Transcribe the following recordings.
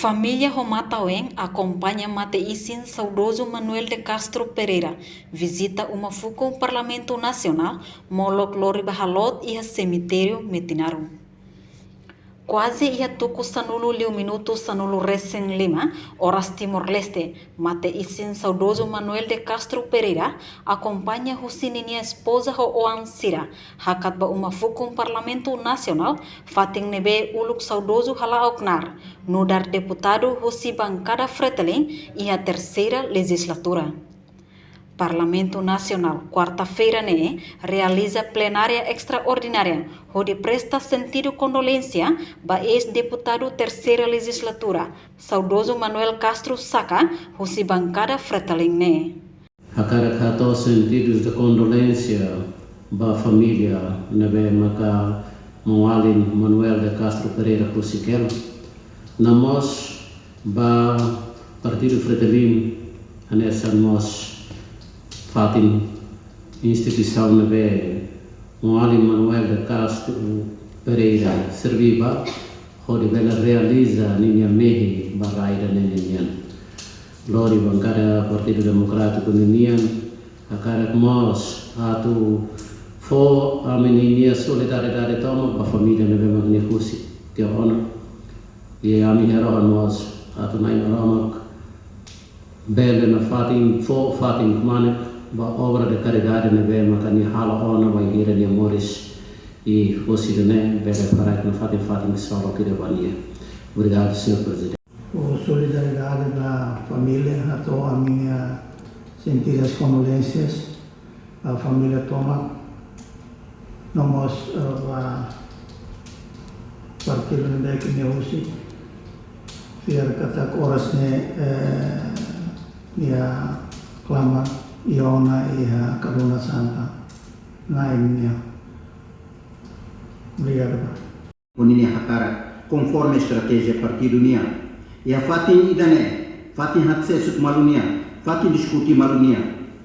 Família Romatauém acompanha Mate Isin saudoso Manuel de Castro Pereira. Visita uma fuga ao Parlamento Nacional, Molok Lori Bahalot e a cemitério Metinarum. Quase ia tuku sanulu liu minuto sanulu recém lima, horas Timor-Leste. Mate Isin saudoso Manuel de Castro Pereira acompanha Husininia esposa Oan Sira. Hakat ba uma fuga Parlamento Nacional, fating nebe uluk saudoso hala oknar. Nudar deputado Husi bancada Fretilin e a terceira legislatura. Parlamento Nacional, quarta-feira, realiza plenária extraordinária, onde presta sentido condolência para ex-deputado terceira legislatura, saudoso Manuel Castro Saka, Husi bancada Fretilin. Hakarak sentidos de condolência para a família nebe maka Moalin Manuel de Castro Pereira Pusiquel. Namos ba Partido Fretilin anessa nós fatin instituição nebe Moalin Manuel de Castro Pereira serviba onde ela realiza ninha mehi baraida nenhum Lori bancada Partido Democrático nenhum hakarak nós atu fo a menina solidariedade toma a família nebe magni husi teu ono e a minha roha nós atu nai romak bele na fatin manek ba obra de caridade nebe makani hala ona ba gira ni Morris e hoje né bele para na fatin solo que devania. Obrigado, senhor presidente. Por solidariedade da família, a minha sentidas condolências à família Toma. Nós a partido nebe que neusi fiar kata horas ia clama iona ia Karuna Santa naimnya. Obrigado. Unini hakara conforme estratégia partido nia. E a fatin idane, fatin hakse malunia, fatin diskuti malunia.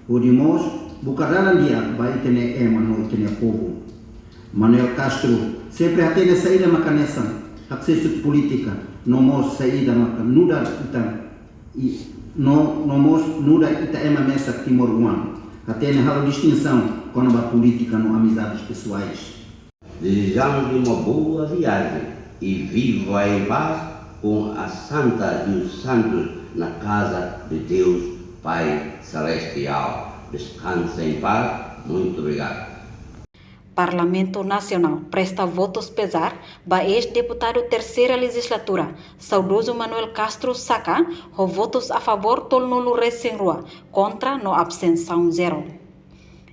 Odimos bukadalan dia ba itene no itene povo. Manuel Castro sempre atene saída makanesa, hakse política, nomos saída makan nuda itan nomos nuda ita ema mesa Timor-Leste. Atene halo distinção com a política no amizades pessoais. Desejamos uma boa viagem e viva em paz com a Santa e os Santos na casa de Deus Pai Celestial. Descanse em paz. Muito obrigado. Parlamento Nacional presta votos pesar para ex-deputado terceira legislatura, saudoso Manuel Castro Saka, com votos a favor tol nulo recém-rua, contra no abstenção zero.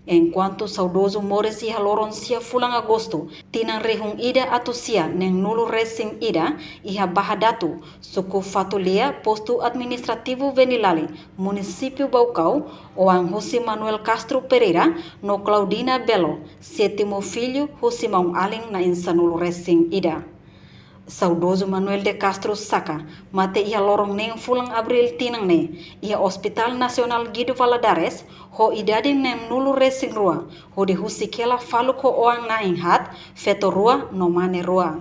Enquanto saudoso Morris e Haloronsia fulang agosto, tinang rehung ida atusia neng nulo recém ida e a Bahadatu, suku Fatulia, posto administrativo Venilali, município Baucau, o ang José Manuel Castro Pereira, no Claudina Belo, sétimo filho, José Maung Aling na insa nulo recém ida. Saudoso Manuel de Castro Saka, mate ia lorong neng fulang Abril tinang ia Hospital Nasional Guido Valadares, ho idade nem nulo recém rua, ho de husikela faluk ho oang na inhat, feto rua no mane rua.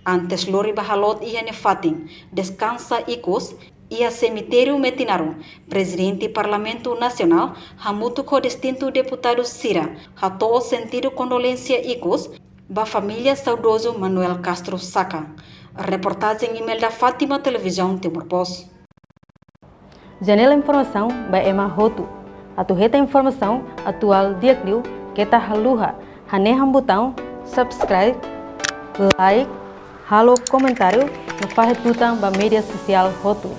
Antes Lori Bahalot ia ne fatin, descansa ikus, ia cemitério Metinarum, presidente Parlamento Nacional, hamutu ko distinto deputado Sira, hato sentido condolência ikus, ba família saudoso Manuel Castro Saka. Reportagem email da Fátima Televisão Timor-Post. Janela Informação ba Emma Hotu. Atuheta informação atual diakliu kita haluha. Haneham botão subscribe, like, halo comentário no fahetutang ba media sosial Hotu.